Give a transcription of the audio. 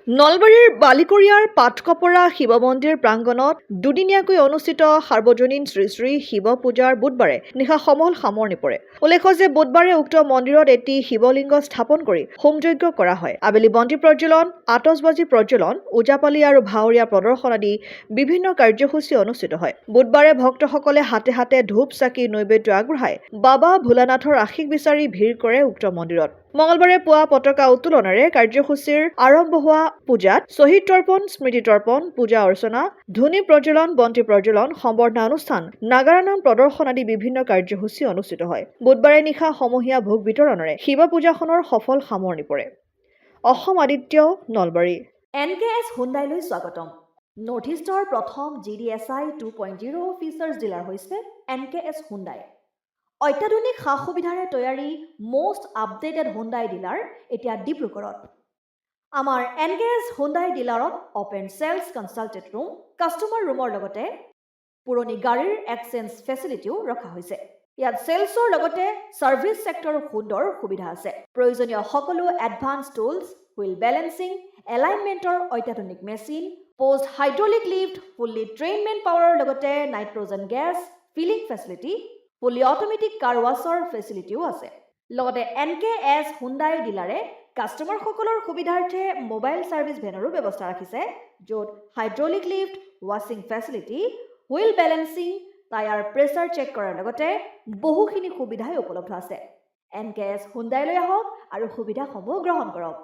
নলবাৰীৰ বালিকৰিয়াৰ পাটকপৰা শিৱ মন্দিৰ প্ৰাংগণত দুদিনীয়াকৈ অনুষ্ঠিত সাৰ্বজনীন শ্ৰী শ্ৰী শিৱ পূজাৰ বুধবাৰে নিশা সমল সামৰণি পৰে। উল্লেখ্য যে বুধবাৰে উক্ত মন্দিৰত এটি শিৱলিংগ স্থাপন কৰি হোমযজ্ঞ কৰা হয়। আবেলি বন্তি প্ৰজ্বলন, আতচবাজি প্ৰজ্বলন, ওজাপালি আৰু ভাৱৰীয়া প্ৰদৰ্শন আদি বিভিন্ন কাৰ্যসূচী অনুষ্ঠিত হয়। বুধবাৰে ভক্তসকলে হাতে হাতে ধূপ চাকি নৈবেদ্য আগবঢ়াই বাবা ভোলানাথৰ আশীষ বিচাৰি ভিৰ কৰে উক্ত মন্দিৰত। মঙলবাৰে পুৱা পতাকা উত্তোলনেৰে কাৰ্যসূচীৰ আৰম্ভ হোৱা পূজাত শ্বহীদ তৰ্পণ, স্মৃতি তৰ্পণ, পূজা অৰ্চনা, ধুনি প্ৰজ্বলন, বন্তি প্ৰজ্বলন, সম্বৰ্ধনা অনুষ্ঠান, নাগাৰা নাম প্ৰদৰ্শন আদি বিভিন্ন কাৰ্যসূচী অনুষ্ঠিত হয়। বুধবাৰে নিশা সমূহীয়া ভোগ বিতৰণেৰে শিৱ পূজাখনৰ সফল সামৰণি পৰে। অসম আদিত্য, নলবাৰী। NKS হুণ্ডাইলৈ স্বাগতম। নৰ্থ ইষ্টৰ প্ৰথম GDSI 2.0 ফিচাৰ্ছ ডিলাৰ হৈছে NKS হুণ্ডাই। অত্যাধুনিক সা সুবিধাৰে তৈয়াৰী মষ্ট আপডেটেড হুণ্ডাই ডিলাৰ এতিয়া ডিব্ৰুগড়ত। আমাৰ NKS হুণ্ডাই ডিলাৰত open sales consulted room, customer ৰুমৰ লগতে পুৰণি গাড়ীৰ এক্সচেঞ্জ ফেচিলিটিও ৰখা হৈছে। ইয়াত চেলছৰ লগতে ছাৰ্ভিচ ছেক্টৰৰ সুন্দৰ সুবিধা আছে। প্ৰয়োজনীয় সকলো এডভান্স টুলছ, হুইল বেলেন্সিং, এলাইনমেণ্টৰ অত্যাধুনিক machine, post hydraulic lift, fully train men পাৱাৰৰ লগতে nitrogen gas filling facility, fully automatic car ৱাছৰ ফেচিলিটিও আছে। লগতে NKS হুণ্ডাই ডিলাৰে কাষ্টমাৰসকলৰ সুবিধাৰ্থে মোবাইল ছাৰ্ভিচ ভেনৰো ব্যৱস্থা ৰাখিছে, য'ত হাইড্ৰলিক লিফ্ট, ৱাশ্বিং facility, wheel balancing, tyre pressure check কৰাৰ লগতে বহুখিনি সুবিধাই উপলব্ধ আছে। NKS হুণ্ডাইলৈ আহক আৰু সুবিধাসমূহ গ্ৰহণ কৰক।